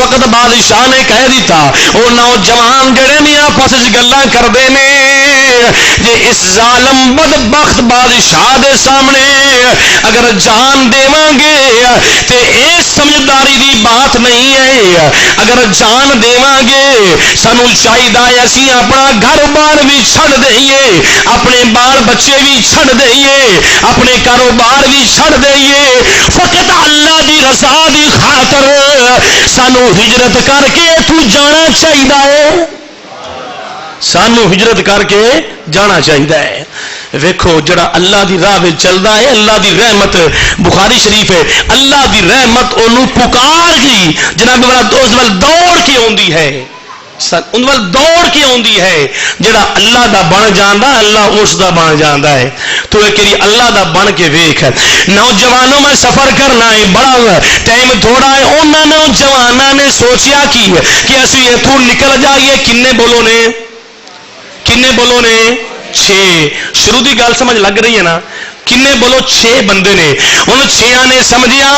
وقت بادشاہ نے کہہ دیتا وہ نوجوان جڑے نہیں آپس گلاں کردے نے جے اس ظالم بدبخت بادشاہ دے سامنے اگر جان دیواں گے تے اے سمجھداری دی بات نہیں ہے. اگر جان دیواں گے سانو چاہیے اسی اپنا گھر بار بھی چھڑ دئیے, اپنے بال بچے بھی چھڑ دئیے, اپنے کاروبار بھی چھڑ دئیے, فقط اللہ دی رضا دی خاطر سانو ہجرت کر کے تو جانا چاہیے. سانو ہجرت کر کے جانا چاہیے. ویکھو جڑا اللہ دی راہ وچ چلدا ہے اللہ دی رحمت بخاری شریف ہے اللہ دی رحمت اونوں پکار گئی جناب والا دوست ول دوڑ کے اوندی ہے ان ول دوڑ کے اوندی ہے. جڑا اللہ دا بن جاندا اللہ اس دا بن جاندا ہے. تو ایک کری اللہ دا بن کے ویکھ. نوجوانوں میں سفر کرنا ہے بڑا ٹائم تھوڑا ہے. انہاں نوجواناں نے سوچیا کی کہ اسی ایتھوں نکل جائیے. کنے بولو نے 6. شروع دی گل سمجھ لگ رہی ہے نا. کنے بولو 6 بندے نے. ان 6 نے سمجھیا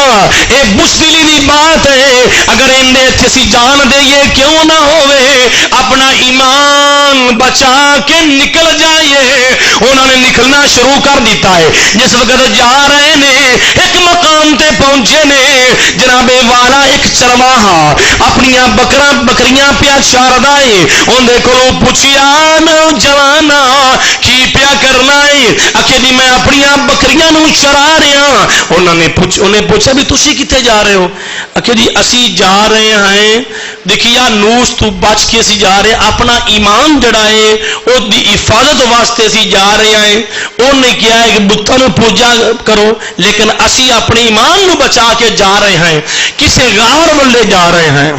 اے بزدلی دی بات ہے اگر اندے اسی جان دئیے کیوں نہ ہوئے اپنا ایمان بچا کے نکل جائیے. انہوں نے نکلنا شروع کر دیتا ہے. جس وقت جا رہے نے ایک مقام تے پہنچے نے جناب والا ایک چرواہا اپنی بکریاں پیا چاردا ہے. اندے کولوں پوچھیا نوجوانا کی پیا کرنا ہے. آکھے جی میں اپنی بکریاں نو چرا رہا. انہیں پوچھا بھی تسی کتے جا رہے ہو؟ آکھے جی اسی جا رہے ہیں دیکھیا نوس تو بچ کے اسی جا رہے اپنا ایمان جڑا ہے او دی حفاظت واسطے اسی جا رہے ہیں. انہیں کیا ہے کہ بتاں نو پوجا کرو لیکن اسی اپنے ایمان نو بچا کے جا رہے ہیں کسے غار والے جا رہے ہیں.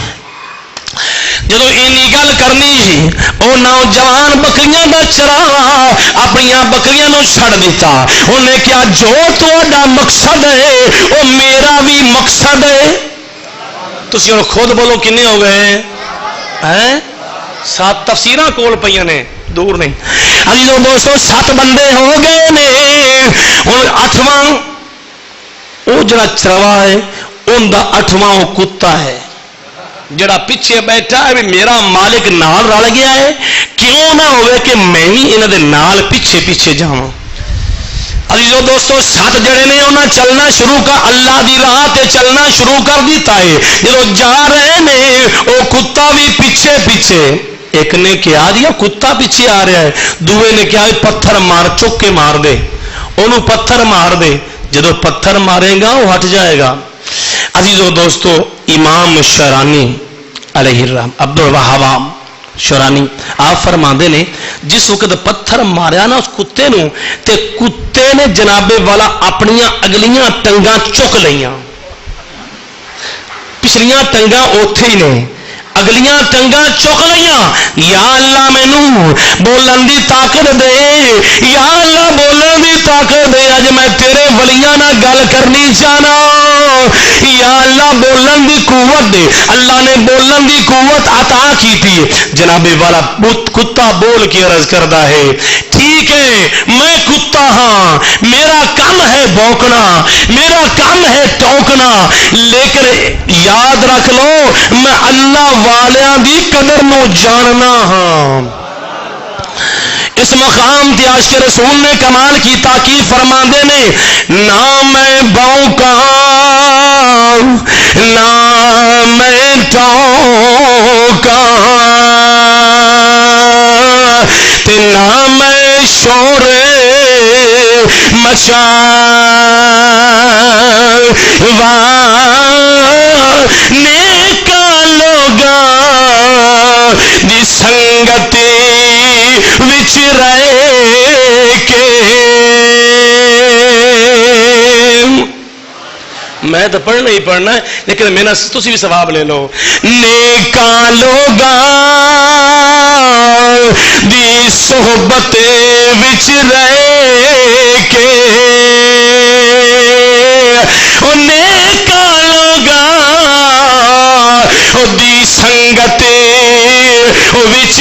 جدو اینی گل کرنی سی وہ نوجوان بکریاں دا چراوا اپنی بکریاں نو چھڑ دیتا. انہیں کیا جو تہاڈا مقصد ہے وہ میرا بھی مقصد ہے. تسی ہن خود بولو کنے ہو گئے ہیں؟ 7 تفسیراں کول پئیاں نے دور نہیں. عزیزو دوستو 7 بندے ہو گئے نے. ہن 8واں وہ جڑا چروا ہے ان دا 8واں وہ کتا ہے جڑا پیچھے بیٹھا ہے بھی میرا مالک نال رل گیا ہے کیوں نہ ہوئے کہ میں ہی انہاں دے نال پیچھے جاواں. عزیزو دوستو 7 جڑے نے انہاں چلنا شروع کر اللہ دی راہ تے چلنا شروع کر دیتا ہے. جدو جا رہے نے وہ کتا بھی پیچھے. ایک نے کیا دیا کتا پیچھے آ رہا ہے. دوے نے کیا پتھر مار چک کے مار دے انہوں پتھر مار دے. جدو پتھر مارے گا وہ ہٹ جائے گا. عزیزو دوستو امام شورانی علیہ الرحم عبد الوہاب شورانی آپ فرماندے نے جس وقت پتھر ماریا نا اس کتے نو تے کتے نے جناب والا اپنیاں اگلیاں ٹنگاں چک لیاں. پچھلیاں ٹنگاں اوتھے ہی نے اگلیاں ٹنگاں چک لیاں. یا اللہ مینوں بولن دی طاقت دے یا اللہ بولن دی طاقت دے اج میں تیرے ولیاں نال گل کرنی چاہنا. یا اللہ بولن دی قوت دے. اللہ نے بولن دی قوت عطا کی تھی. جناب والا کتا بول کے عرض کردا ہے ٹھیک ہے میں کتا ہاں میرا کام ہے بھونکنا میرا کام ہے ٹوکنا لیکن یاد رکھ لو میں اللہ والیاں دی قدر نو جاننا ہاں. اس مقام تے عاشق رسول نے کمال کی تاکید فرماندے نے نہ میں بھونکاں نہ میں ٹوکاں تے نہ میں شور مچاں نیکا لوگاں دی سنگتی وچ رہ کے. میں تو پڑھنا ہی پڑھنا ہے لیکن میرا تسی بھی ثواب لے لو. نیکاں لوگاں دی صحبت وچ رہ کے او نیکاں لوگاں دی سنگت وچ